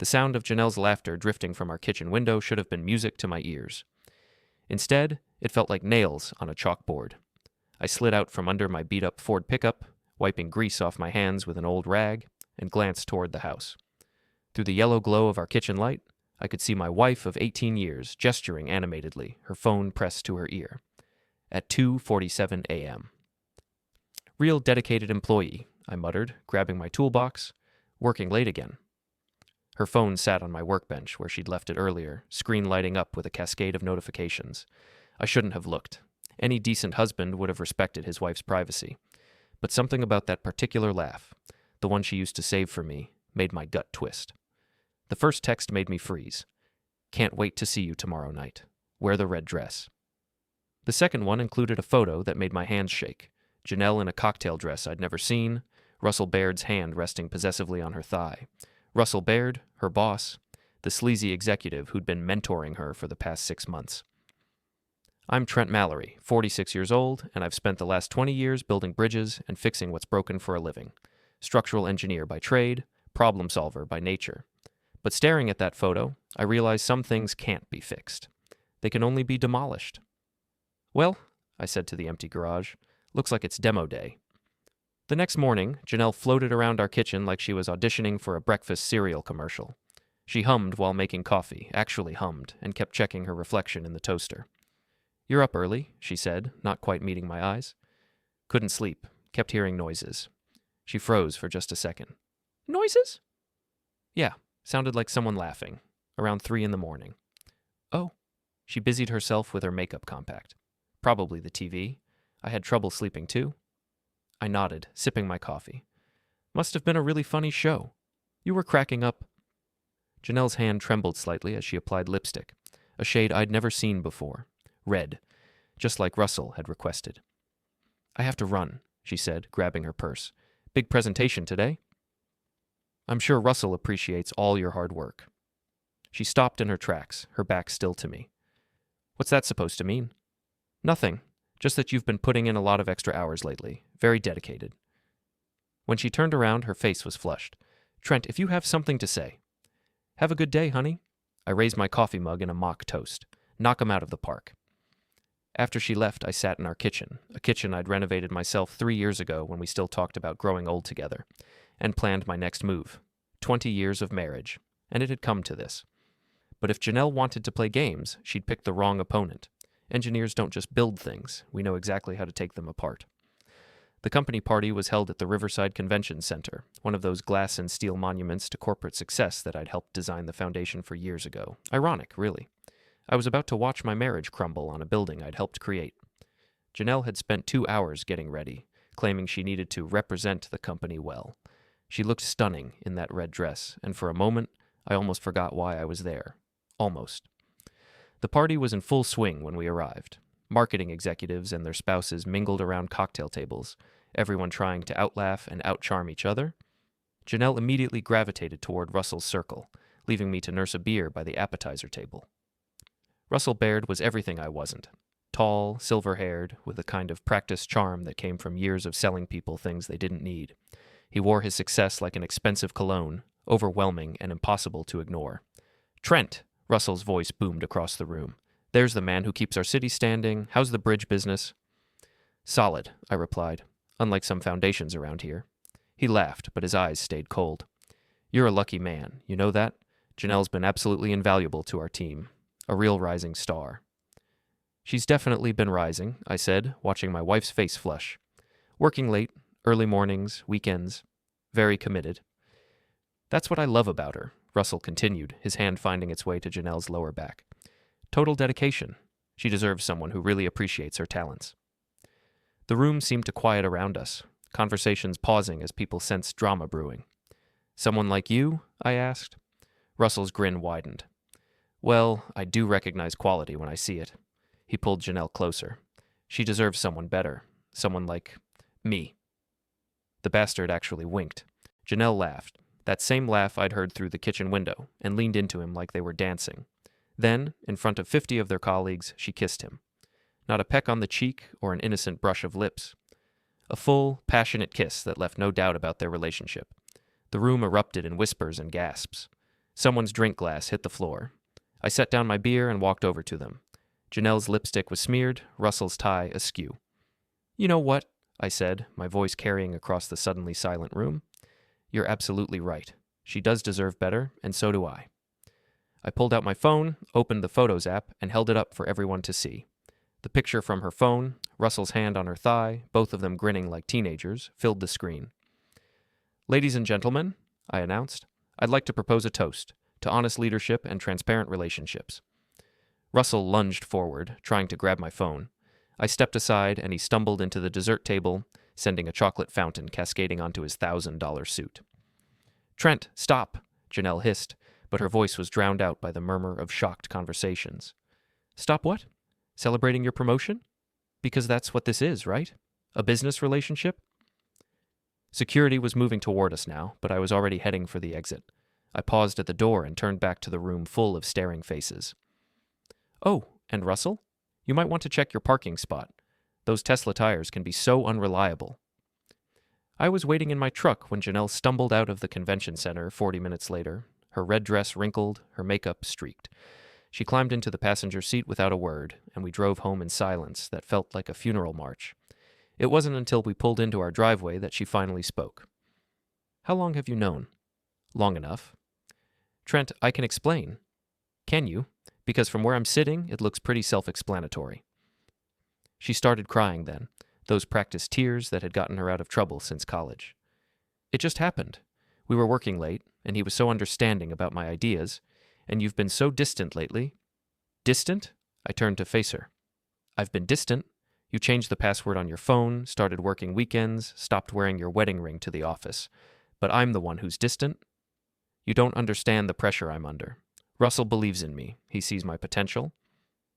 The sound of Janelle's laughter drifting from our kitchen window should have been music to my ears. Instead, it felt like nails on a chalkboard. I slid out from under my beat-up Ford pickup, wiping grease off my hands with an old rag, and glanced toward the house. Through the yellow glow of our kitchen light, I could see my wife of 18 years gesturing animatedly, her phone pressed to her ear. At 2:47 a.m. "Real dedicated employee," I muttered, grabbing my toolbox. "Working late again." Her phone sat on my workbench where she'd left it earlier, screen lighting up with a cascade of notifications. I shouldn't have looked. Any decent husband would have respected his wife's privacy. But something about that particular laugh, the one she used to save for me, made my gut twist. The first text made me freeze. "Can't wait to see you tomorrow night. Wear the red dress." The second one included a photo that made my hands shake. Janelle in a cocktail dress I'd never seen, Russell Baird's hand resting possessively on her thigh. Russell Baird, her boss, the sleazy executive who'd been mentoring her for the past 6 months. "I'm Trent Mallory, 46 years old, and I've spent the last 20 years building bridges and fixing what's broken for a living. Structural engineer by trade, problem solver by nature. But staring at that photo, I realize some things can't be fixed. They can only be demolished." "Well," I said to the empty garage, "looks like it's demo day." The next morning, Janelle floated around our kitchen like she was auditioning for a breakfast cereal commercial. She hummed while making coffee, actually hummed, and kept checking her reflection in the toaster. "You're up early," she said, not quite meeting my eyes. "Couldn't sleep. Kept hearing noises." She froze for just a second. "Noises?" "Yeah, sounded like someone laughing. Around 3 in the morning." "Oh." She busied herself with her makeup compact. "Probably the TV. I had trouble sleeping too." I nodded, sipping my coffee. "Must have been a really funny show. You were cracking up." Janelle's hand trembled slightly as she applied lipstick, a shade I'd never seen before. Red, just like Russell had requested. "I have to run," she said, grabbing her purse. "Big presentation today." "I'm sure Russell appreciates all your hard work." She stopped in her tracks, her back still to me. "What's that supposed to mean?" "Nothing. Just that you've been putting in a lot of extra hours lately. Very dedicated." When she turned around, her face was flushed. "Trent, if you have something to say." "Have a good day, honey." I raised my coffee mug in a mock toast. "Knock 'em out of the park." After she left, I sat in our kitchen, a kitchen I'd renovated myself 3 years ago when we still talked about growing old together, and planned my next move. 20 years of marriage, and it had come to this. But if Janelle wanted to play games, she'd picked the wrong opponent. Engineers don't just build things. We know exactly how to take them apart. The company party was held at the Riverside Convention Center, one of those glass and steel monuments to corporate success that I'd helped design the foundation for years ago. Ironic, really. I was about to watch my marriage crumble on a building I'd helped create. Janelle had spent 2 hours getting ready, claiming she needed to represent the company well. She looked stunning in that red dress, and for a moment, I almost forgot why I was there. Almost. The party was in full swing when we arrived. Marketing executives and their spouses mingled around cocktail tables, everyone trying to outlaugh and outcharm each other. Janelle immediately gravitated toward Russell's circle, leaving me to nurse a beer by the appetizer table. Russell Baird was everything I wasn't. Tall, silver-haired, with a kind of practiced charm that came from years of selling people things they didn't need. He wore his success like an expensive cologne, overwhelming and impossible to ignore. "Trent!" Russell's voice boomed across the room. "There's the man who keeps our city standing. How's the bridge business?" "Solid," I replied, unlike some foundations around here. He laughed, but his eyes stayed cold. "You're a lucky man. You know that? Janelle's been absolutely invaluable to our team. A real rising star." "She's definitely been rising," I said, watching my wife's face flush. "Working late, early mornings, weekends. Very committed." "That's what I love about her," Russell continued, his hand finding its way to Janelle's lower back. "Total dedication. She deserves someone who really appreciates her talents." The room seemed to quiet around us, conversations pausing as people sensed drama brewing. "Someone like you?" I asked. Russell's grin widened. "Well, I do recognize quality when I see it." He pulled Janelle closer. "She deserves someone better. Someone like me." The bastard actually winked. Janelle laughed, that same laugh I'd heard through the kitchen window, and leaned into him like they were dancing. Then, in front of 50 of their colleagues, she kissed him. Not a peck on the cheek or an innocent brush of lips. A full, passionate kiss that left no doubt about their relationship. The room erupted in whispers and gasps. Someone's drink glass hit the floor. I set down my beer and walked over to them. Janelle's lipstick was smeared, Russell's tie askew. "You know what?" I said, my voice carrying across the suddenly silent room. "You're absolutely right. She does deserve better, and so do I." I pulled out my phone, opened the Photos app, and held it up for everyone to see. The picture from her phone, Russell's hand on her thigh, both of them grinning like teenagers, filled the screen. "Ladies and gentlemen," I announced, "I'd like to propose a toast to honest leadership and transparent relationships." Russell lunged forward, trying to grab my phone. I stepped aside, and he stumbled into the dessert table, sending a chocolate fountain cascading onto his $1,000 suit. "Trent, stop!" Janelle hissed, but her voice was drowned out by the murmur of shocked conversations. "Stop what? Celebrating your promotion? Because that's what this is, right? A business relationship?" Security was moving toward us now, but I was already heading for the exit. I paused at the door and turned back to the room full of staring faces. "Oh, and Russell? You might want to check your parking spot. Those Tesla tires can be so unreliable." I was waiting in my truck when Janelle stumbled out of the convention center 40 minutes later, her red dress wrinkled, her makeup streaked. She climbed into the passenger seat without a word, and we drove home in silence that felt like a funeral march. It wasn't until we pulled into our driveway that she finally spoke. "How long have you known?" "Long enough." "Trent, I can explain." "Can you? Because from where I'm sitting, it looks pretty self-explanatory." She started crying then, those practiced tears that had gotten her out of trouble since college. "It just happened. We were working late, and he was so understanding about my ideas, and you've been so distant lately." "Distant?" I turned to face her. "I've been distant. You changed the password on your phone, started working weekends, stopped wearing your wedding ring to the office. But I'm the one who's distant. You don't understand the pressure I'm under. Russell believes in me. He sees my potential.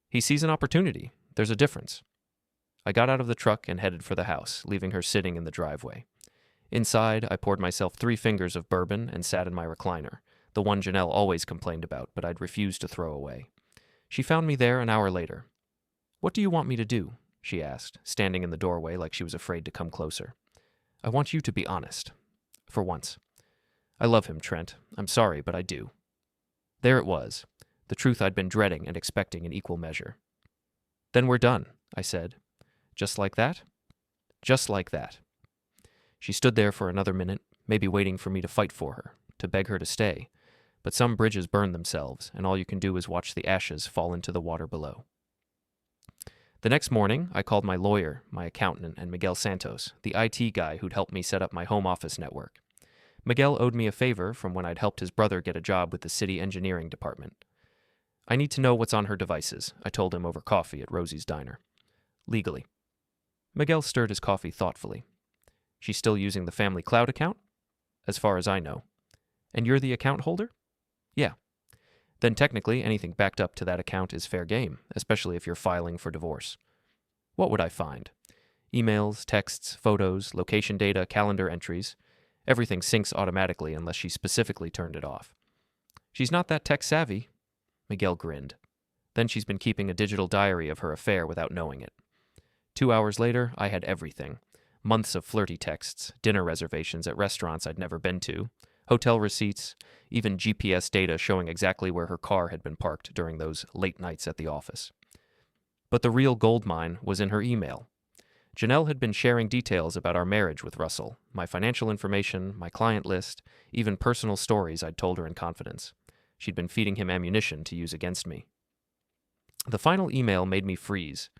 He sees an opportunity. There's a difference." I got out of the truck and headed for the house, leaving her sitting in the driveway. Inside, I poured myself 3 fingers of bourbon and sat in my recliner, the one Janelle always complained about, but I'd refused to throw away. She found me there an hour later. "What do you want me to do?" she asked, standing in the doorway like she was afraid to come closer. "I want you to be honest. For once. I love him, Trent. I'm sorry, but I do." There it was, the truth I'd been dreading and expecting in equal measure. "Then we're done," I said. "Just like that?" "Just like that." She stood there for another minute, maybe waiting for me to fight for her, to beg her to stay. But some bridges burn themselves, and all you can do is watch the ashes fall into the water below. The next morning, I called my lawyer, my accountant, and Miguel Santos, the IT guy who'd helped me set up my home office network. Miguel owed me a favor from when I'd helped his brother get a job with the city engineering department. "I need to know what's on her devices," I told him over coffee at Rosie's Diner. "Legally." Miguel stirred his coffee thoughtfully. "She's still using the family cloud account?" "As far as I know." "And you're the account holder?" "Yeah." "Then technically anything backed up to that account is fair game, especially if you're filing for divorce." "What would I find?" "Emails, texts, photos, location data, calendar entries. Everything syncs automatically unless she specifically turned it off." "She's not that tech-savvy." Miguel grinned. "Then she's been keeping a digital diary of her affair without knowing it." 2 hours later, I had everything. Months of flirty texts, dinner reservations at restaurants I'd never been to, hotel receipts, even GPS data showing exactly where her car had been parked during those late nights at the office. But the real gold mine was in her email. Janelle had been sharing details about our marriage with Russell, my financial information, my client list, even personal stories I'd told her in confidence. She'd been feeding him ammunition to use against me. The final email made me freeze.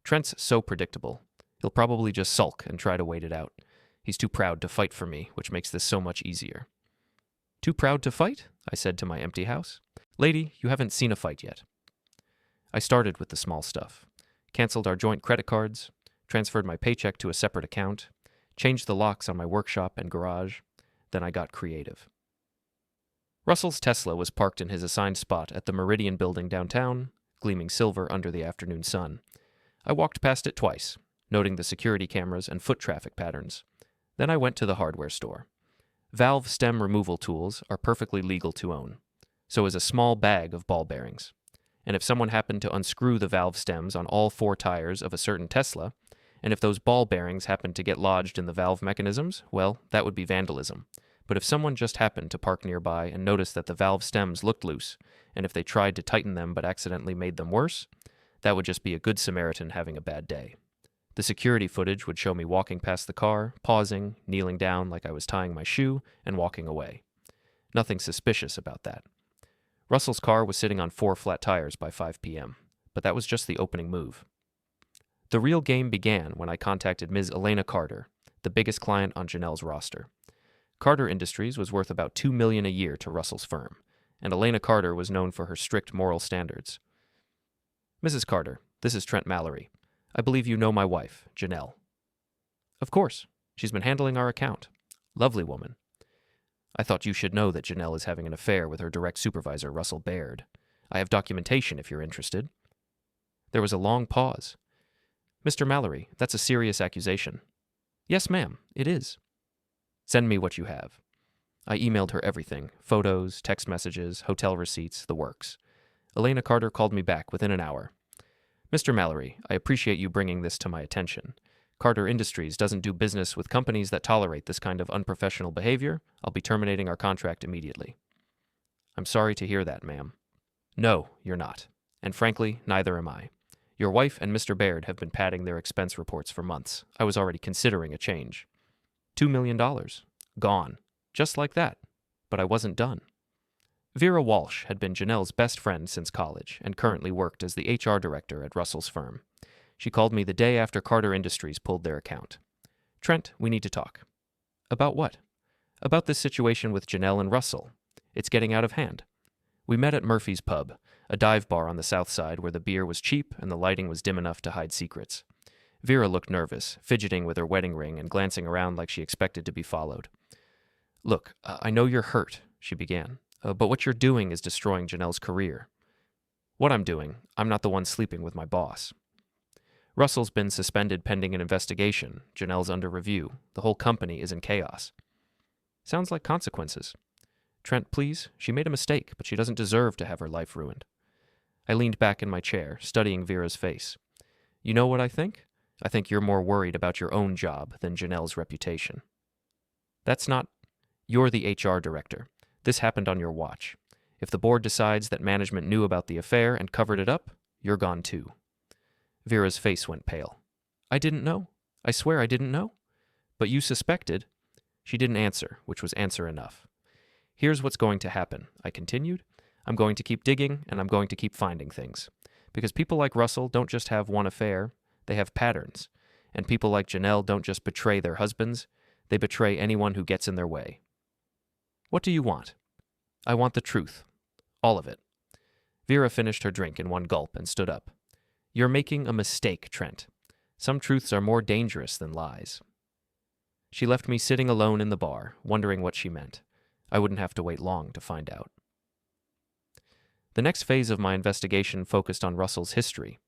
Trent's so predictable. He'll probably just sulk and try to wait it out. He's too proud to fight for me, which makes this so much easier. "Too proud to fight?" I said to my empty house. "Lady, you haven't seen a fight yet." I started with the small stuff. Canceled our joint credit cards, transferred my paycheck to a separate account, changed the locks on my workshop and garage. Then I got creative. Russell's Tesla was parked in his assigned spot at the Meridian building downtown, gleaming silver under the afternoon sun. I walked past it twice, noting the security cameras and foot traffic patterns. Then I went to the hardware store. Valve stem removal tools are perfectly legal to own. So is a small bag of ball bearings. And if someone happened to unscrew the valve stems on all 4 tires of a certain Tesla, and if those ball bearings happened to get lodged in the valve mechanisms, well, that would be vandalism. But if someone just happened to park nearby and noticed that the valve stems looked loose, and if they tried to tighten them but accidentally made them worse, that would just be a good Samaritan having a bad day. The security footage would show me walking past the car, pausing, kneeling down like I was tying my shoe, and walking away. Nothing suspicious about that. Russell's car was sitting on 4 flat tires by 5 p.m., but that was just the opening move. The real game began when I contacted Ms. Elena Carter, the biggest client on Janelle's roster. Carter Industries was worth about $2 million a year to Russell's firm, and Elena Carter was known for her strict moral standards. Mrs. Carter, this is Trent Mallory. I believe you know my wife, Janelle. Of course. She's been handling our account. Lovely woman. I thought you should know that Janelle is having an affair with her direct supervisor, Russell Baird. I have documentation if you're interested. There was a long pause. Mr. Mallory, that's a serious accusation. Yes, ma'am, it is. Send me what you have. I emailed her everything, photos, text messages, hotel receipts, the works. Elena Carter called me back within an hour. Mr. Mallory, I appreciate you bringing this to my attention. Carter Industries doesn't do business with companies that tolerate this kind of unprofessional behavior. I'll be terminating our contract immediately. I'm sorry to hear that, ma'am. No, you're not. And frankly, neither am I. Your wife and Mr. Baird have been padding their expense reports for months. I was already considering a change. $2 million. Gone. Just like that. But I wasn't done. Vera Walsh had been Janelle's best friend since college and currently worked as the HR director at Russell's firm. She called me the day after Carter Industries pulled their account. Trent, we need to talk. About what? About this situation with Janelle and Russell. It's getting out of hand. We met at Murphy's Pub, a dive bar on the south side where the beer was cheap and the lighting was dim enough to hide secrets. Vera looked nervous, fidgeting with her wedding ring and glancing around like she expected to be followed. Look, I know you're hurt, she began, but what you're doing is destroying Janelle's career. What I'm doing, I'm not the one sleeping with my boss. Russell's been suspended pending an investigation. Janelle's under review. The whole company is in chaos. Sounds like consequences. Trent, please, she made a mistake, but she doesn't deserve to have her life ruined. I leaned back in my chair, studying Vera's face. You know what I think? I think you're more worried about your own job than Janelle's reputation. That's not... You're the HR director. This happened on your watch. If the board decides that management knew about the affair and covered it up, you're gone too. Vera's face went pale. I didn't know. I swear I didn't know. But you suspected. She didn't answer, which was answer enough. Here's what's going to happen, I continued. I'm going to keep digging, and I'm going to keep finding things. Because people like Russell don't just have one affair, they have patterns. And people like Janelle don't just betray their husbands, they betray anyone who gets in their way. What do you want? I want the truth. All of it. Vera finished her drink in one gulp and stood up. You're making a mistake, Trent. Some truths are more dangerous than lies. She left me sitting alone in the bar, wondering what she meant. I wouldn't have to wait long to find out. The next phase of my investigation focused on Russell's history.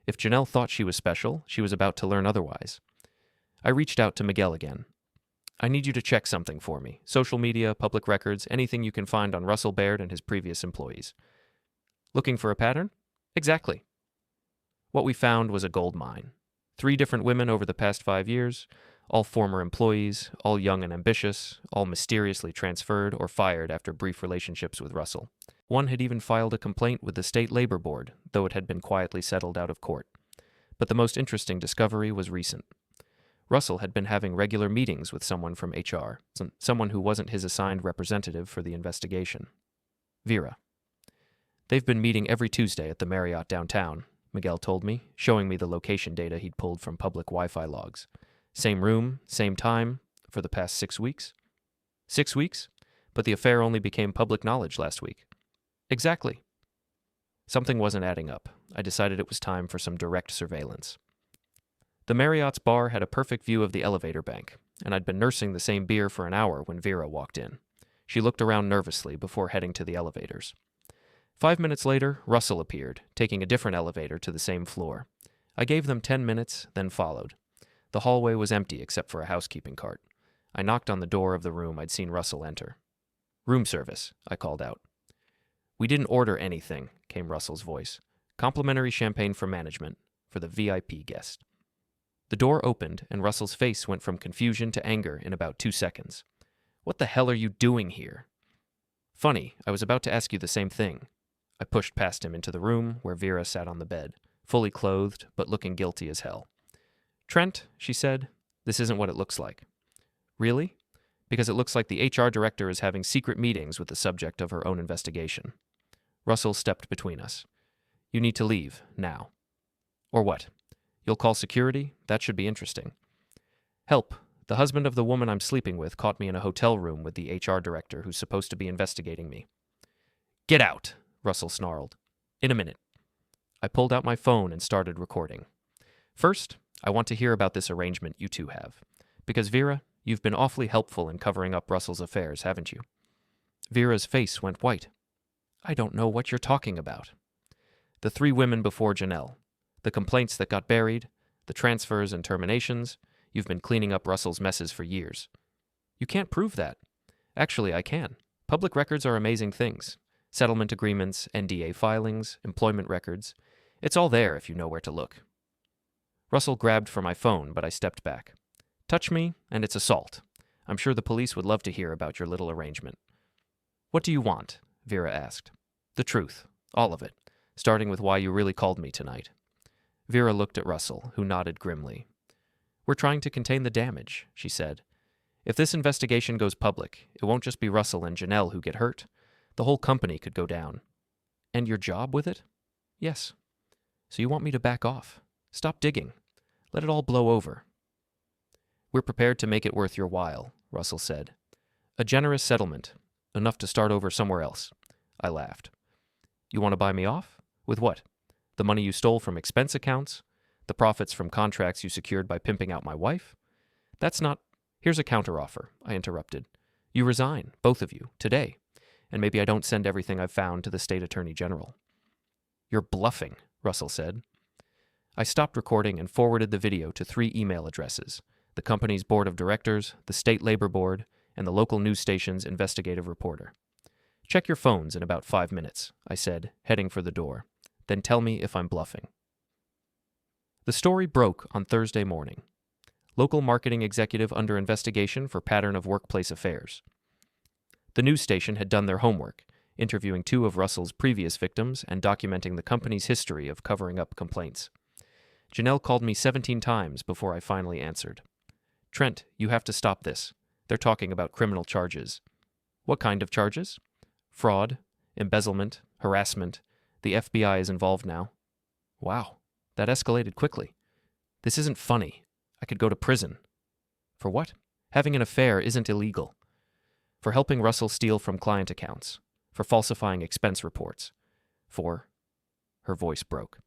If Janelle thought she was special, she was about to learn otherwise. I reached out to Miguel again. I need you to check something for me. Social media, public records, anything you can find on Russell Baird and his previous employees. Looking for a pattern? Exactly. What we found was a gold mine. 3 different women over the past 5 years, all former employees, all young and ambitious, all mysteriously transferred or fired after brief relationships with Russell. One had even filed a complaint with the state labor board, though it had been quietly settled out of court. But the most interesting discovery was recent. Russell had been having regular meetings with someone from HR, someone who wasn't his assigned representative for the investigation. Vera. They've been meeting every Tuesday at the Marriott downtown, Miguel told me, showing me the location data he'd pulled from public Wi-Fi logs. Same room, same time, for the past 6 weeks. 6 weeks? But the affair only became public knowledge last week. Exactly. Something wasn't adding up. I decided it was time for some direct surveillance. The Marriott's bar had a perfect view of the elevator bank, and I'd been nursing the same beer for an hour when Vera walked in. She looked around nervously before heading to the elevators. 5 minutes later, Russell appeared, taking a different elevator to the same floor. I gave them 10 minutes, then followed. The hallway was empty except for a housekeeping cart. I knocked on the door of the room I'd seen Russell enter. Room service, I called out. We didn't order anything, came Russell's voice. Complimentary champagne for management, for the VIP guest. The door opened, and Russell's face went from confusion to anger in about 2 seconds. What the hell are you doing here? Funny, I was about to ask you the same thing. I pushed past him into the room where Vera sat on the bed, fully clothed, but looking guilty as hell. Trent, she said, this isn't what it looks like. Really? Because it looks like the HR director is having secret meetings with the subject of her own investigation. Russell stepped between us. You need to leave, now. Or what? You'll call security? That should be interesting. Help. The husband of the woman I'm sleeping with caught me in a hotel room with the HR director who's supposed to be investigating me. Get out, Russell snarled. In a minute. I pulled out my phone and started recording. First, I want to hear about this arrangement you two have. Because, Vera, you've been awfully helpful in covering up Russell's affairs, haven't you? Vera's face went white. I don't know what you're talking about. The 3 women before Janelle. The complaints that got buried, the transfers and terminations. You've been cleaning up Russell's messes for years. You can't prove that. Actually, I can. Public records are amazing things. Settlement agreements, NDA filings, employment records. It's all there if you know where to look. Russell grabbed for my phone, but I stepped back. Touch me, and it's assault. I'm sure the police would love to hear about your little arrangement. What do you want? Vera asked. The truth. All of it. Starting with why you really called me tonight. Vera looked at Russell, who nodded grimly. We're trying to contain the damage, she said. If this investigation goes public, it won't just be Russell and Janelle who get hurt. The whole company could go down. And your job with it? Yes. So you want me to back off? Stop digging. Let it all blow over. We're prepared to make it worth your while, Russell said. A generous settlement, enough to start over somewhere else. I laughed. You want to buy me off? With what? The money you stole from expense accounts? The profits from contracts you secured by pimping out my wife? That's not... Here's a counteroffer, I interrupted. You resign, both of you, today. And maybe I don't send everything I've found to the state attorney general. You're bluffing, Russell said. I stopped recording and forwarded the video to 3 email addresses, the company's board of directors, the state labor board, and the local news station's investigative reporter. Check your phones in about 5 minutes, I said, heading for the door. Then tell me if I'm bluffing. The story broke on Thursday morning. Local marketing executive under investigation for pattern of workplace affairs. The news station had done their homework, interviewing 2 of Russell's previous victims and documenting the company's history of covering up complaints. Janelle called me 17 times before I finally answered. Trent, you have to stop this. They're talking about criminal charges. What kind of charges? Fraud, embezzlement, harassment. The FBI is involved now. Wow, that escalated quickly. This isn't funny. I could go to prison. For what? Having an affair isn't illegal. For helping Russell steal from client accounts. For falsifying expense reports. For... Her voice broke.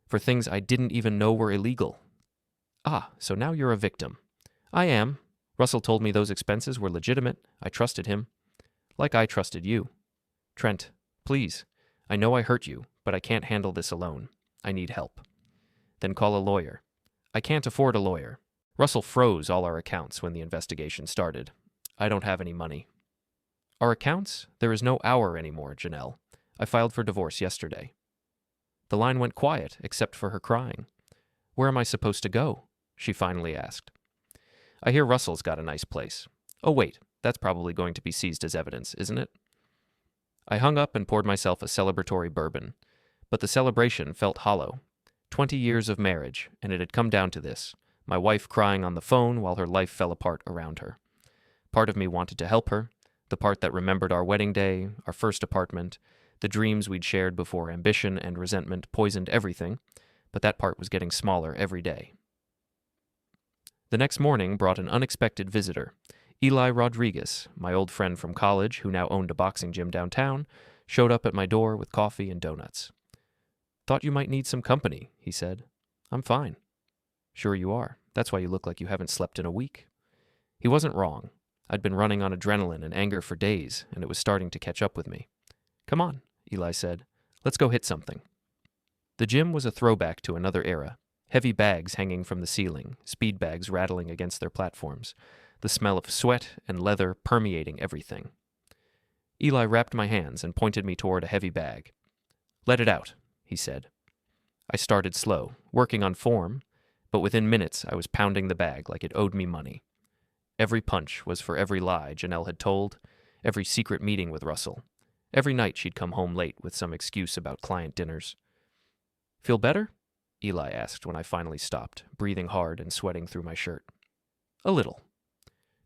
For things I didn't even know were illegal. Ah, so now you're a victim. I am. Russell told me those expenses were legitimate. I trusted him. Like I trusted you. Trent, please. I know I hurt you, but I can't handle this alone. I need help. Then call a lawyer. I can't afford a lawyer. Russell froze all our accounts when the investigation started. I don't have any money. Our accounts? There is no our anymore, Janelle. I filed for divorce yesterday. The line went quiet, except for her crying. Where am I supposed to go? She finally asked. I hear Russell's got a nice place. Oh wait, that's probably going to be seized as evidence, isn't it? I hung up and poured myself a celebratory bourbon. But the celebration felt hollow. 20 years of marriage, and it had come down to this. My wife crying on the phone while her life fell apart around her. Part of me wanted to help her, the part that remembered our wedding day, our first apartment, the dreams we'd shared before ambition and resentment poisoned everything, but that part was getting smaller every day. The next morning brought an unexpected visitor. Eli Rodriguez, my old friend from college who now owned a boxing gym downtown, showed up at my door with coffee and donuts. Thought you might need some company, he said. I'm fine. Sure you are. That's why you look like you haven't slept in a week. He wasn't wrong. I'd been running on adrenaline and anger for days, and it was starting to catch up with me. Come on, Eli said. Let's go hit something. The gym was a throwback to another era. Heavy bags hanging from the ceiling, speed bags rattling against their platforms, the smell of sweat and leather permeating everything. Eli wrapped my hands and pointed me toward a heavy bag. Let it out, he said. I started slow, working on form, but within minutes I was pounding the bag like it owed me money. Every punch was for every lie Janelle had told, every secret meeting with Russell. Every night she'd come home late with some excuse about client dinners. "Feel better?" Eli asked when I finally stopped, breathing hard and sweating through my shirt. "A little."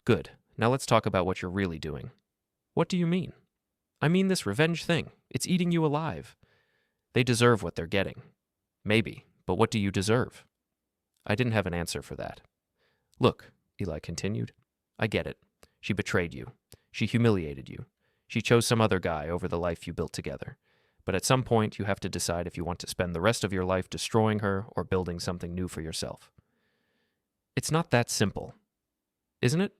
"Good. Now let's talk about what you're really doing." "What do you mean?" "I mean this revenge thing. It's eating you alive." "They deserve what they're getting." "Maybe, but what do you deserve?" I didn't have an answer for that. "Look," Eli continued, "I get it. She betrayed you. She humiliated you. She chose some other guy over the life you built together. But at some point, you have to decide if you want to spend the rest of your life destroying her or building something new for yourself." "It's not that simple." "Isn't it?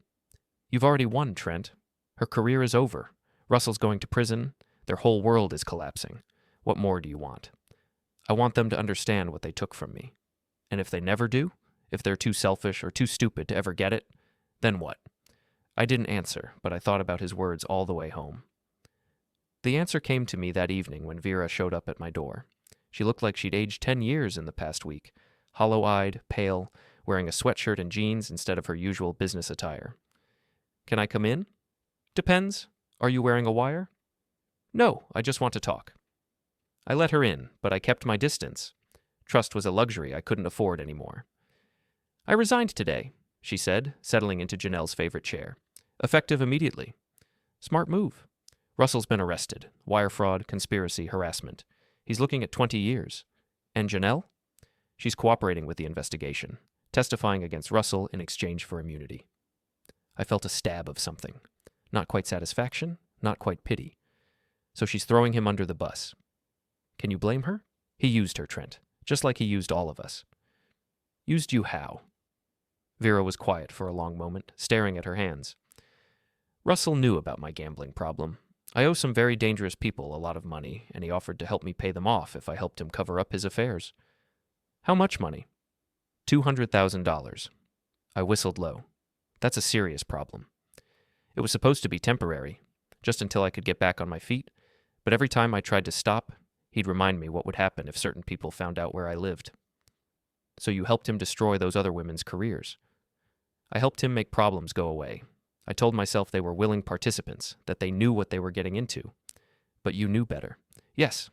You've already won, Trent. Her career is over. Russell's going to prison. Their whole world is collapsing. What more do you want? I want them to understand what they took from me. And if they never do, if they're too selfish or too stupid to ever get it, then what?" I didn't answer, but I thought about his words all the way home. The answer came to me that evening when Vera showed up at my door. She looked like she'd aged 10 years in the past week, hollow-eyed, pale, wearing a sweatshirt and jeans instead of her usual business attire. "Can I come in?" "Depends. Are you wearing a wire?" "No, I just want to talk." I let her in, but I kept my distance. Trust was a luxury I couldn't afford anymore. "I resigned today," she said, settling into Janelle's favorite chair. "Effective immediately." "Smart move." "Russell's been arrested. Wire fraud, conspiracy, harassment. He's looking at 20 years. And Janelle? She's cooperating with the investigation, testifying against Russell in exchange for immunity." I felt a stab of something. Not quite satisfaction, not quite pity. So she's throwing him under the bus. Can you blame her? He used her, Trent, just like he used all of us. "Used you how?" Vera was quiet for a long moment, staring at her hands. "Russell knew about my gambling problem. I owe some very dangerous people a lot of money, and he offered to help me pay them off if I helped him cover up his affairs." "How much money?" $200,000. I whistled low. That's a serious problem. It was supposed to be temporary, just until I could get back on my feet, but every time I tried to stop, he'd remind me what would happen if certain people found out where I lived. "So you helped him destroy those other women's careers." "I helped him make problems go away. I told myself they were willing participants, that they knew what they were getting into. But you knew better." "Yes."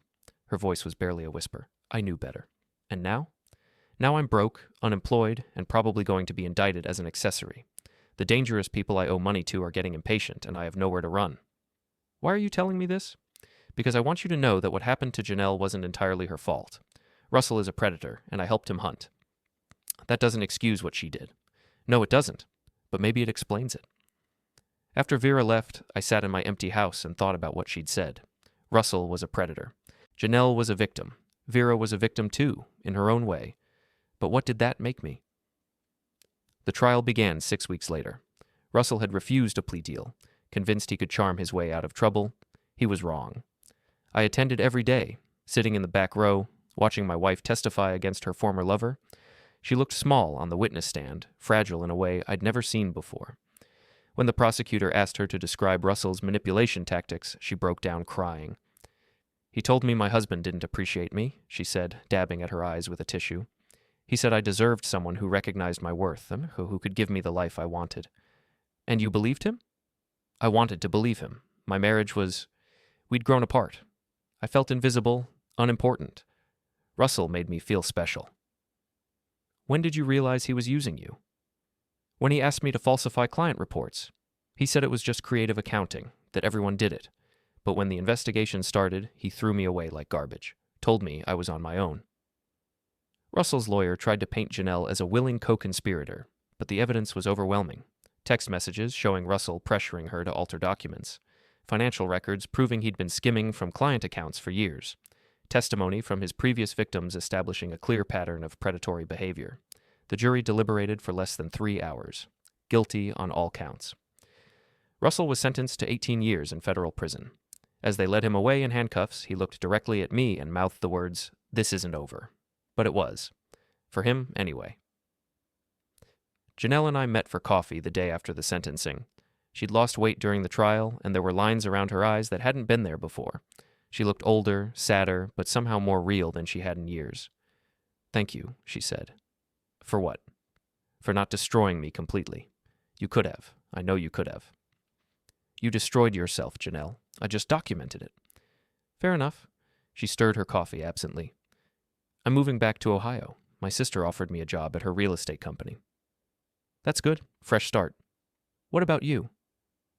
Her voice was barely a whisper. "I knew better. And now? Now I'm broke, unemployed, and probably going to be indicted as an accessory. The dangerous people I owe money to are getting impatient, and I have nowhere to run." "Why are you telling me this?" "Because I want you to know that what happened to Janelle wasn't entirely her fault. Russell is a predator, and I helped him hunt. That doesn't excuse what she did. No, it doesn't, but maybe it explains it." After Vera left, I sat in my empty house and thought about what she'd said. Russell was a predator. Janelle was a victim. Vera was a victim too, in her own way. But what did that make me? The trial began 6 weeks later. Russell had refused a plea deal, convinced he could charm his way out of trouble. He was wrong. I attended every day, sitting in the back row, watching my wife testify against her former lover. She looked small on the witness stand, fragile in a way I'd never seen before. When the prosecutor asked her to describe Russell's manipulation tactics, she broke down crying. "He told me my husband didn't appreciate me," she said, dabbing at her eyes with a tissue. "He said I deserved someone who recognized my worth and who could give me the life I wanted." "And you believed him?" "I wanted to believe him. My marriage was... We'd grown apart. I felt invisible, unimportant. Russell made me feel special." "When did you realize he was using you?" "When he asked me to falsify client reports. He said it was just creative accounting, that everyone did it. But when the investigation started, he threw me away like garbage, told me I was on my own." Russell's lawyer tried to paint Janelle as a willing co-conspirator, but the evidence was overwhelming. Text messages showing Russell pressuring her to alter documents. Financial records proving he'd been skimming from client accounts for years. Testimony from his previous victims establishing a clear pattern of predatory behavior. The jury deliberated for less than 3 hours. Guilty on all counts. Russell was sentenced to 18 years in federal prison. As they led him away in handcuffs, he looked directly at me and mouthed the words, "This isn't over." But it was. For him, anyway. Janelle and I met for coffee the day after the sentencing. She'd lost weight during the trial, and there were lines around her eyes that hadn't been there before. She looked older, sadder, but somehow more real than she had in years. "Thank you," she said. "For what?" "For not destroying me completely. You could have. I know you could have. You destroyed yourself, Janelle. I just documented it. Fair enough. She stirred her coffee absently. I'm moving back to Ohio. My sister offered me a job at her real estate company. That's good. Fresh start. What about you?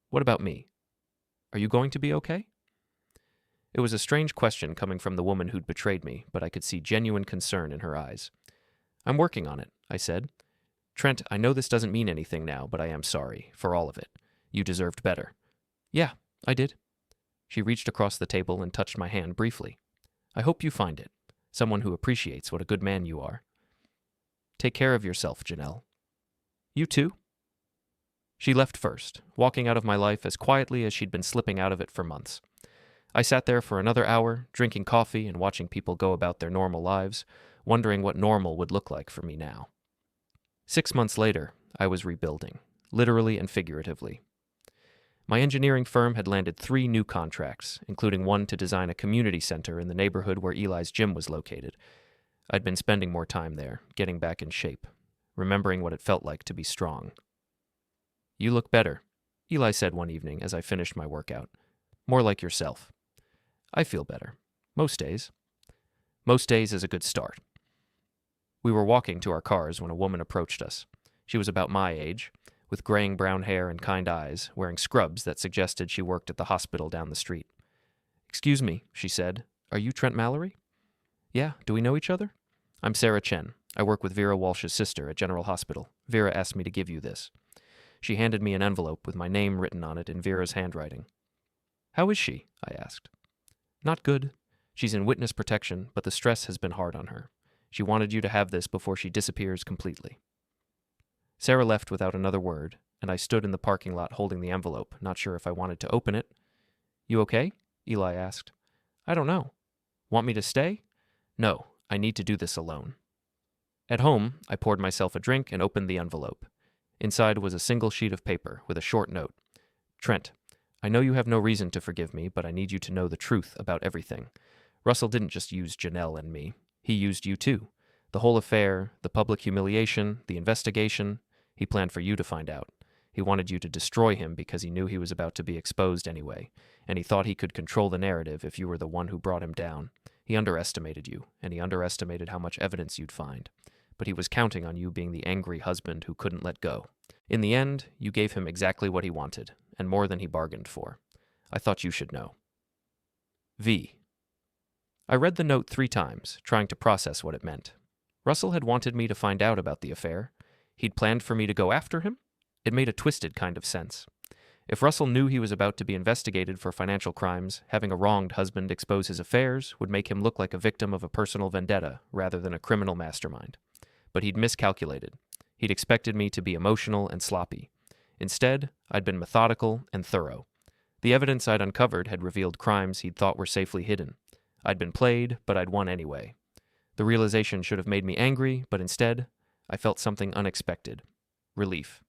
What about me? Are you going to be okay? It was a strange question coming from the woman who'd betrayed me, but I could see genuine concern in her eyes. I'm working on it, I said. Trent, I know this doesn't mean anything now, but I am sorry, for all of it. You deserved better. Yeah, I did. She reached across the table and touched my hand briefly. I hope you find it. Someone who appreciates what a good man you are. Take care of yourself, Janelle. You too? She left first, walking out of my life as quietly as she'd been slipping out of it for months. I sat there for another hour, drinking coffee and watching people go about their normal lives, wondering what normal would look like for me now. 6 months later, I was rebuilding, literally and figuratively. My engineering firm had landed 3 new contracts, including one to design a community center in the neighborhood where Eli's gym was located. I'd been spending more time there, getting back in shape, remembering what it felt like to be strong. You look better, Eli said one evening as I finished my workout. More like yourself. I feel better. Most days. Most days is a good start. We were walking to our cars when a woman approached us. She was about my age, with graying brown hair and kind eyes, wearing scrubs that suggested she worked at the hospital down the street. Excuse me, she said. Are you Trent Mallory? Yeah, do we know each other? I'm Sarah Chen. I work with Vera Walsh's sister at General Hospital. Vera asked me to give you this. She handed me an envelope with my name written on it in Vera's handwriting. How is she? I asked. Not good. She's in witness protection, but the stress has been hard on her. She wanted you to have this before she disappears completely. Sarah left without another word, and I stood in the parking lot holding the envelope, not sure if I wanted to open it. You okay? Eli asked. I don't know. Want me to stay? No, I need to do this alone. At home, I poured myself a drink and opened the envelope. Inside was a single sheet of paper with a short note. Trent, I know you have no reason to forgive me, but I need you to know the truth about everything. Russell didn't just use Janelle and me. He used you too. The whole affair, the public humiliation, the investigation, he planned for you to find out. He wanted you to destroy him because he knew he was about to be exposed anyway, and he thought he could control the narrative if you were the one who brought him down. He underestimated you, and he underestimated how much evidence you'd find. But he was counting on you being the angry husband who couldn't let go. In the end, you gave him exactly what he wanted, and more than he bargained for. I thought you should know. V. I read the note 3 times, trying to process what it meant. Russell had wanted me to find out about the affair. He'd planned for me to go after him? It made a twisted kind of sense. If Russell knew he was about to be investigated for financial crimes, having a wronged husband expose his affairs would make him look like a victim of a personal vendetta rather than a criminal mastermind. But he'd miscalculated. He'd expected me to be emotional and sloppy. Instead, I'd been methodical and thorough. The evidence I'd uncovered had revealed crimes he'd thought were safely hidden. I'd been played, but I'd won anyway. The realization should have made me angry, but instead, I felt something unexpected. Relief.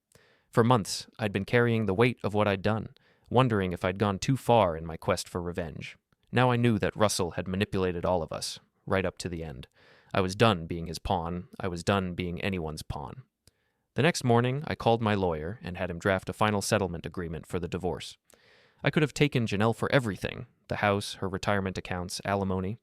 For months, I'd been carrying the weight of what I'd done, wondering if I'd gone too far in my quest for revenge. Now I knew that Russell had manipulated all of us, right up to the end. I was done being his pawn. I was done being anyone's pawn. The next morning, I called my lawyer and had him draft a final settlement agreement for the divorce. I could have taken Janelle for everything, the house, her retirement accounts, alimony,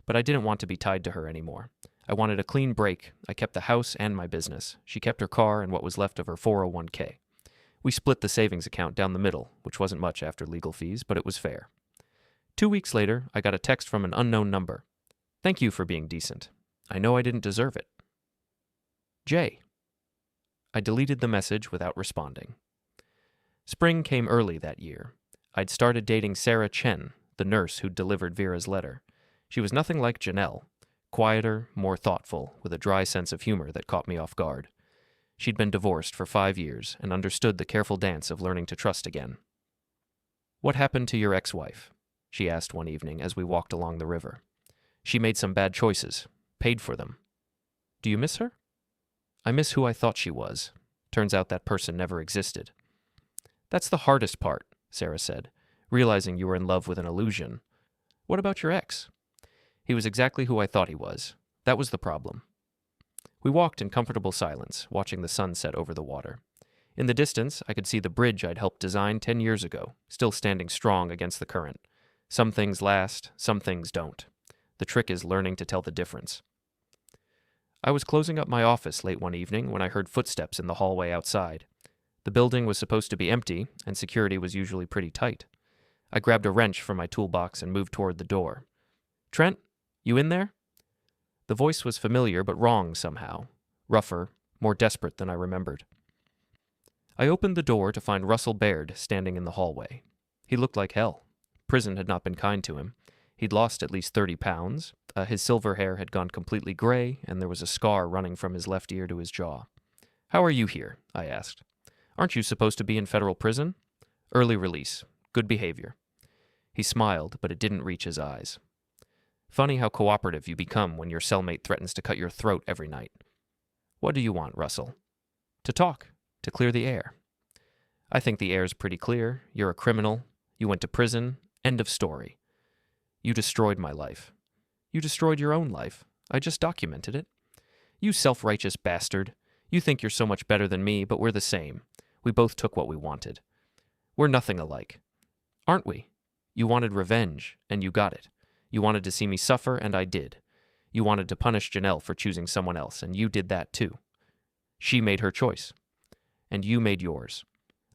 but I didn't want to be tied to her anymore. I wanted a clean break. I kept the house and my business. She kept her car and what was left of her 401k. We split the savings account down the middle, which wasn't much after legal fees, but it was fair. 2 weeks later, I got a text from an unknown number. Thank you for being decent. I know I didn't deserve it. J. I deleted the message without responding. Spring came early that year. I'd started dating Sarah Chen, the nurse who'd delivered Vera's letter. She was nothing like Janelle, quieter, more thoughtful, with a dry sense of humor that caught me off guard. She'd been divorced for 5 years and understood the careful dance of learning to trust again. What happened to your ex-wife? She asked one evening as we walked along the river. She made some bad choices, paid for them. Do you miss her? I miss who I thought she was. Turns out that person never existed. That's the hardest part, Sarah said, realizing you were in love with an illusion. What about your ex? He was exactly who I thought he was. That was the problem. We walked in comfortable silence, watching the sun set over the water. In the distance, I could see the bridge I'd helped design 10 years ago, still standing strong against the current. Some things last, some things don't. The trick is learning to tell the difference. I was closing up my office late one evening when I heard footsteps in the hallway outside. The building was supposed to be empty, and security was usually pretty tight. I grabbed a wrench from my toolbox and moved toward the door. "Trent, you in there?" The voice was familiar but wrong somehow. Rougher, more desperate than I remembered. I opened the door to find Russell Baird standing in the hallway. He looked like hell. Prison had not been kind to him. He'd lost at least 30 pounds. His silver hair had gone completely gray, and there was a scar running from his left ear to his jaw. "How are you here?" I asked. "Aren't you supposed to be in federal prison?" "Early release. Good behavior." He smiled, but it didn't reach his eyes. Funny how cooperative you become when your cellmate threatens to cut your throat every night. "What do you want, Russell?" "To talk. To clear the air." "I think the air's pretty clear. You're a criminal. You went to prison. End of story. You destroyed my life." "You destroyed your own life. I just documented it." "You self-righteous bastard. You think you're so much better than me, but we're the same. We both took what we wanted. We're nothing alike. Aren't we? You wanted revenge, and you got it. You wanted to see me suffer, and I did. You wanted to punish Janelle for choosing someone else, and you did that too. She made her choice, and you made yours.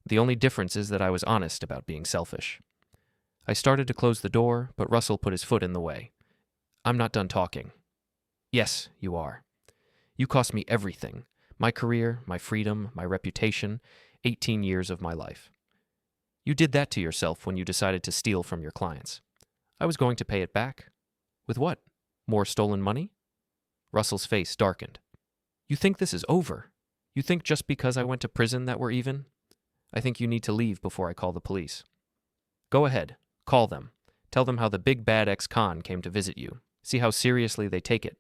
The only difference is that I was honest about being selfish." I started to close the door, but Russell put his foot in the way. "I'm not done talking." "Yes, you are. You cost me everything. My career, my freedom, my reputation, 18 years of my life. You did that to yourself when you decided to steal from your clients. I was going to pay it back. With what? More stolen money?" Russell's face darkened. "You think this is over? You think just because I went to prison that we're even? I think you need to leave before I call the police." "Go ahead. Call them. Tell them how the big bad ex-con came to visit you. See how seriously they take it."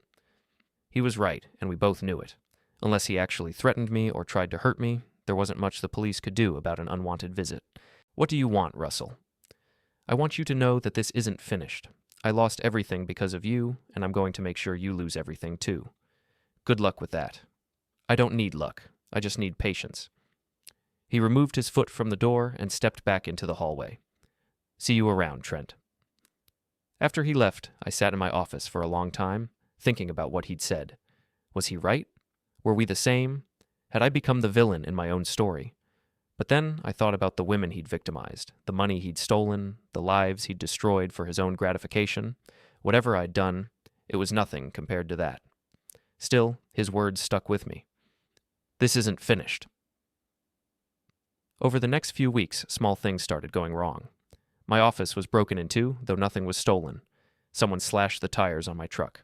He was right, and we both knew it. Unless he actually threatened me or tried to hurt me, there wasn't much the police could do about an unwanted visit. "What do you want, Russell?" "I want you to know that this isn't finished. I lost everything because of you, and I'm going to make sure you lose everything too. Good luck with that." "I don't need luck. I just need patience." He removed his foot from the door and stepped back into the hallway. "See you around, Trent." After he left, I sat in my office for a long time, thinking about what he'd said. Was he right? Were we the same? Had I become the villain in my own story? But then I thought about the women he'd victimized, the money he'd stolen, the lives he'd destroyed for his own gratification. Whatever I'd done, it was nothing compared to that. Still, his words stuck with me. This isn't finished. Over the next few weeks, small things started going wrong. My office was broken into, though nothing was stolen. Someone slashed the tires on my truck.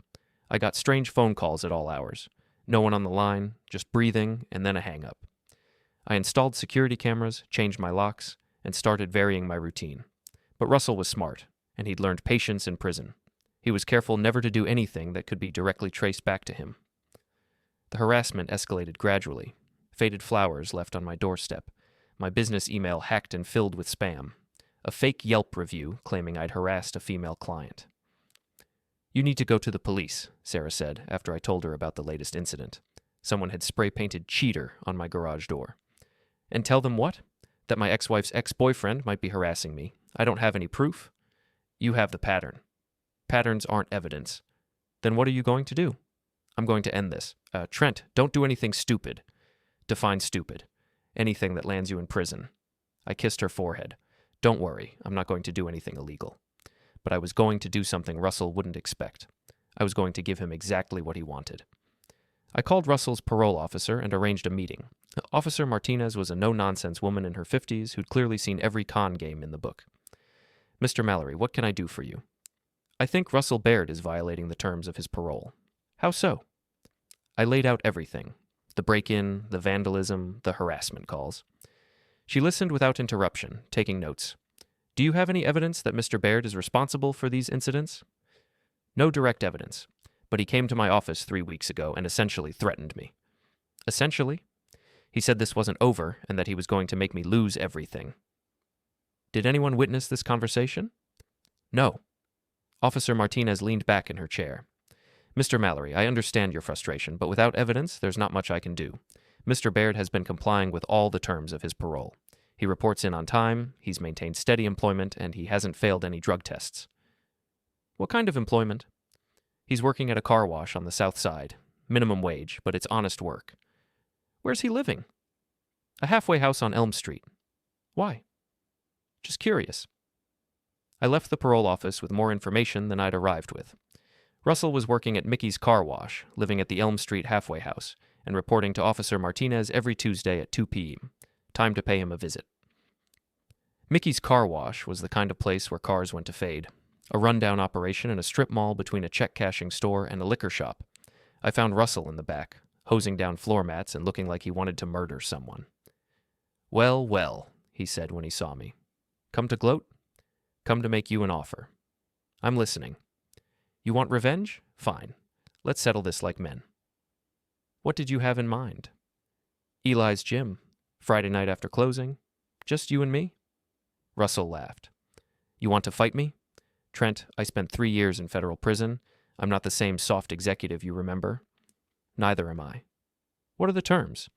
I got strange phone calls at all hours. No one on the line, just breathing, and then a hang-up. I installed security cameras, changed my locks, and started varying my routine. But Russell was smart, and he'd learned patience in prison. He was careful never to do anything that could be directly traced back to him. The harassment escalated gradually. Faded flowers left on my doorstep. My business email hacked and filled with spam. A fake Yelp review claiming I'd harassed a female client. "You need to go to the police," Sarah said after I told her about the latest incident. Someone had spray-painted cheater on my garage door. "And tell them what? That my ex-wife's ex-boyfriend might be harassing me. I don't have any proof." "You have the pattern." "Patterns aren't evidence." "Then what are you going to do?" "I'm going to end this." Trent, don't do anything stupid." "Define stupid." "Anything that lands you in prison." I kissed her forehead. "Don't worry, I'm not going to do anything illegal." But I was going to do something Russell wouldn't expect. I was going to give him exactly what he wanted. I called Russell's parole officer and arranged a meeting. Officer Martinez was a no-nonsense woman in her 50s who'd clearly seen every con game in the book. "Mr. Mallory, what can I do for you?" "I think Russell Baird is violating the terms of his parole." "How so?" I laid out everything. The break-in, the vandalism, the harassment calls. She listened without interruption, taking notes. "Do you have any evidence that Mr. Baird is responsible for these incidents?" "No direct evidence, but he came to my office 3 weeks ago and essentially threatened me." "Essentially?" "He said this wasn't over and that he was going to make me lose everything." "Did anyone witness this conversation?" "No." Officer Martinez leaned back in her chair. "Mr. Mallory, I understand your frustration, but without evidence, there's not much I can do. Mr. Baird has been complying with all the terms of his parole. He reports in on time, he's maintained steady employment, and he hasn't failed any drug tests. What kind of employment? He's working at a car wash on the south side. Minimum wage, but it's honest work. Where's he living? A halfway house on Elm Street. Why? Just curious. I left the parole office with more information than I'd arrived with. Russell was working at Mickey's Car Wash, living at the Elm Street halfway house, and reporting to Officer Martinez every Tuesday at 2 p.m. Time to pay him a visit. Mickey's Car Wash was the kind of place where cars went to fade. A rundown operation in a strip mall between a check-cashing store and a liquor shop. I found Russell in the back, hosing down floor mats and looking like he wanted to murder someone. Well, well, he said when he saw me. Come to gloat? Come to make you an offer. I'm listening. You want revenge? Fine. Let's settle this like men. What did you have in mind? Eli's gym. Friday night after closing. Just you and me? Russell laughed. You want to fight me? Trent, I spent 3 years in federal prison. I'm not the same soft executive you remember. Neither am I. What are the terms?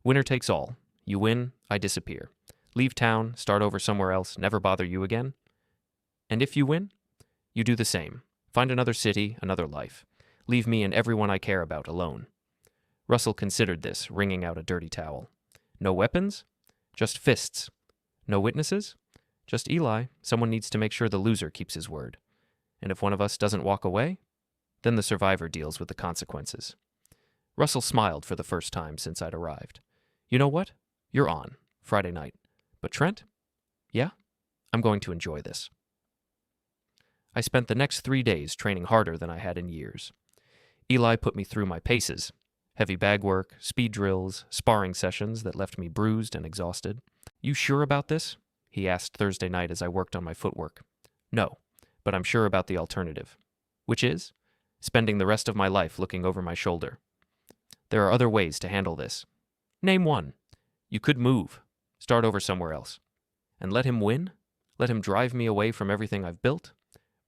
Winner takes all. You win, I disappear. Leave town, start over somewhere else, never bother you again. And if you win? You do the same. Find another city, another life. Leave me and everyone I care about alone. Russell considered this, wringing out a dirty towel. No weapons? Just fists. No witnesses? Just Eli. Someone needs to make sure the loser keeps his word. And if one of us doesn't walk away, then the survivor deals with the consequences. Russell smiled for the first time since I'd arrived. You know what? You're on. Friday night. But Trent? Yeah? I'm going to enjoy this. I spent the next 3 days training harder than I had in years. Eli put me through my paces. Heavy bag work, speed drills, sparring sessions that left me bruised and exhausted. You sure about this? He asked Thursday night as I worked on my footwork. No, but I'm sure about the alternative. Which is? Spending the rest of my life looking over my shoulder. There are other ways to handle this. Name one. You could move. Start over somewhere else. And let him win? Let him drive me away from everything I've built?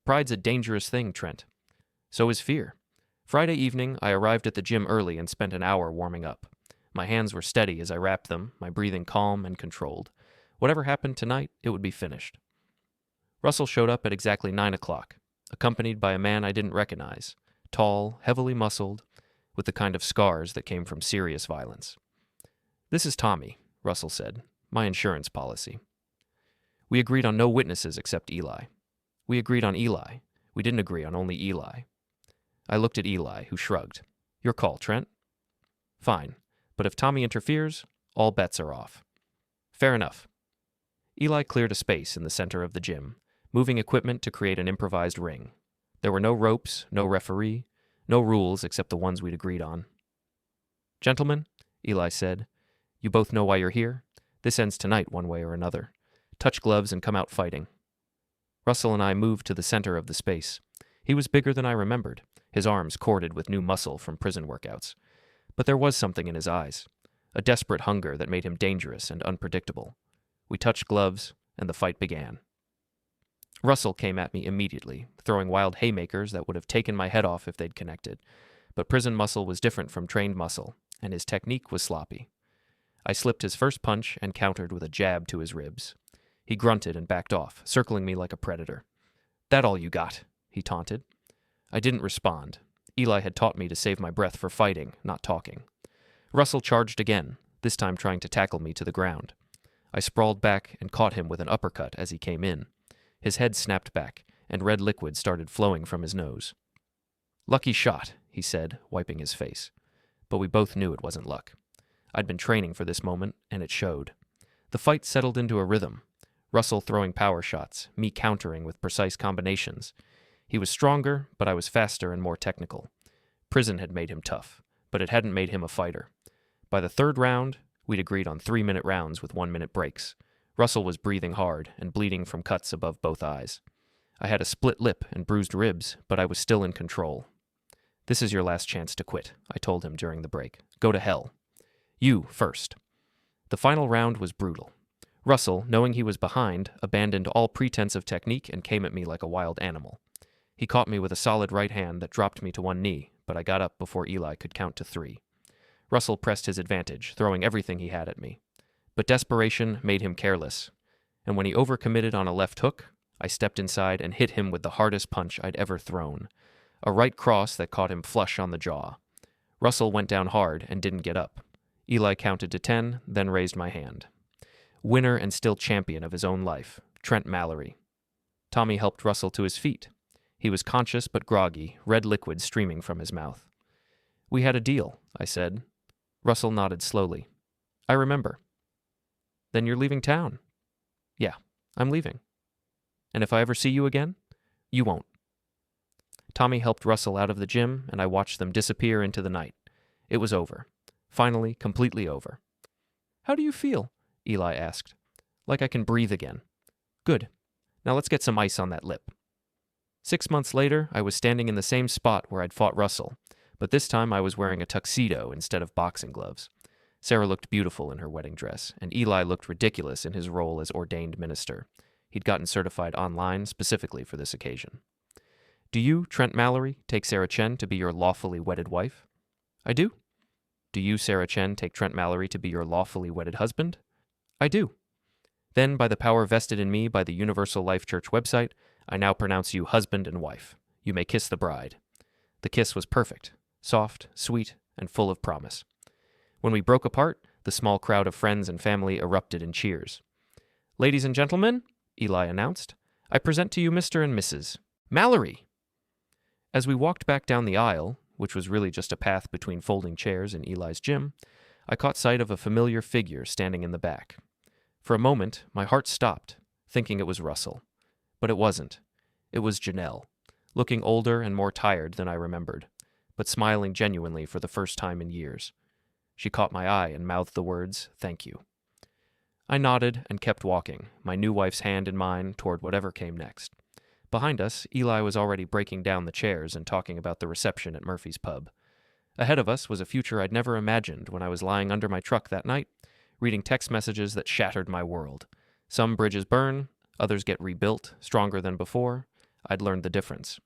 Pride's a dangerous thing, Trent. So is fear. Friday evening, I arrived at the gym early and spent an hour warming up. My hands were steady as I wrapped them, my breathing calm and controlled. Whatever happened tonight, it would be finished. Russell showed up at exactly 9 o'clock, accompanied by a man I didn't recognize, tall, heavily muscled, with the kind of scars that came from serious violence. This is Tommy, Russell said, my insurance policy. We agreed on no witnesses except Eli. We agreed on Eli. We didn't agree on only Eli. I looked at Eli, who shrugged. Your call, Trent. Fine, but if Tommy interferes, all bets are off. Fair enough. Eli cleared a space in the center of the gym, moving equipment to create an improvised ring. There were no ropes, no referee, no rules except the ones we'd agreed on. Gentlemen, Eli said, you both know why you're here? This ends tonight one way or another. Touch gloves and come out fighting. Russell and I moved to the center of the space. He was bigger than I remembered, his arms corded with new muscle from prison workouts. But there was something in his eyes, a desperate hunger that made him dangerous and unpredictable. We touched gloves, and the fight began. Russell came at me immediately, throwing wild haymakers that would have taken my head off if they'd connected. But prison muscle was different from trained muscle, and his technique was sloppy. I slipped his first punch and countered with a jab to his ribs. He grunted and backed off, circling me like a predator. That all you got? He taunted. I didn't respond. Eli had taught me to save my breath for fighting, not talking. Russell charged again, this time trying to tackle me to the ground. I sprawled back and caught him with an uppercut as he came in. His head snapped back, and red liquid started flowing from his nose. Lucky shot, he said, wiping his face. But we both knew it wasn't luck. I'd been training for this moment, and it showed. The fight settled into a rhythm. Russell throwing power shots, me countering with precise combinations. He was stronger, but I was faster and more technical. Prison had made him tough, but it hadn't made him a fighter. By the third round, we'd agreed on 3-minute rounds with 1-minute breaks. Russell was breathing hard and bleeding from cuts above both eyes. I had a split lip and bruised ribs, but I was still in control. This is your last chance to quit, I told him during the break. Go to hell. You first. The final round was brutal. Russell, knowing he was behind, abandoned all pretense of technique and came at me like a wild animal. He caught me with a solid right hand that dropped me to one knee, but I got up before Eli could count to 3. Russell pressed his advantage, throwing everything he had at me. But desperation made him careless, and when he overcommitted on a left hook, I stepped inside and hit him with the hardest punch I'd ever thrown, a right cross that caught him flush on the jaw. Russell went down hard and didn't get up. Eli counted to 10, then raised my hand. Winner and still champion of his own life, Trent Mallory. Tommy helped Russell to his feet. He was conscious but groggy, red liquid streaming from his mouth. "We had a deal," I said. Russell nodded slowly. "I remember." "Then you're leaving town?" "Yeah, I'm leaving." "And if I ever see you again?" "You won't." Tommy helped Russell out of the gym, and I watched them disappear into the night. It was over. Finally, completely over. "How do you feel?" Eli asked. "Like I can breathe again." "Good. Now let's get some ice on that lip." 6 months later, I was standing in the same spot where I'd fought Russell, but this time I was wearing a tuxedo instead of boxing gloves. Sarah looked beautiful in her wedding dress, and Eli looked ridiculous in his role as ordained minister. He'd gotten certified online specifically for this occasion. "Do you, Trent Mallory, take Sarah Chen to be your lawfully wedded wife?" "I do." "Do you, Sarah Chen, take Trent Mallory to be your lawfully wedded husband?" "I do." "Then, by the power vested in me by the Universal Life Church website, I now pronounce you husband and wife. You may kiss the bride." The kiss was perfect, soft, sweet, and full of promise. When we broke apart, the small crowd of friends and family erupted in cheers. "Ladies and gentlemen," Eli announced, "I present to you Mr. and Mrs. Mallory." As we walked back down the aisle, which was really just a path between folding chairs in Eli's gym, I caught sight of a familiar figure standing in the back. For a moment, my heart stopped, thinking it was Russell. But it wasn't. It was Janelle, looking older and more tired than I remembered, but smiling genuinely for the first time in years. She caught my eye and mouthed the words, "Thank you." I nodded and kept walking, my new wife's hand in mine toward whatever came next. Behind us, Eli was already breaking down the chairs and talking about the reception at Murphy's Pub. Ahead of us was a future I'd never imagined when I was lying under my truck that night, reading text messages that shattered my world. Some bridges burn, others get rebuilt, stronger than before. I'd learned the difference.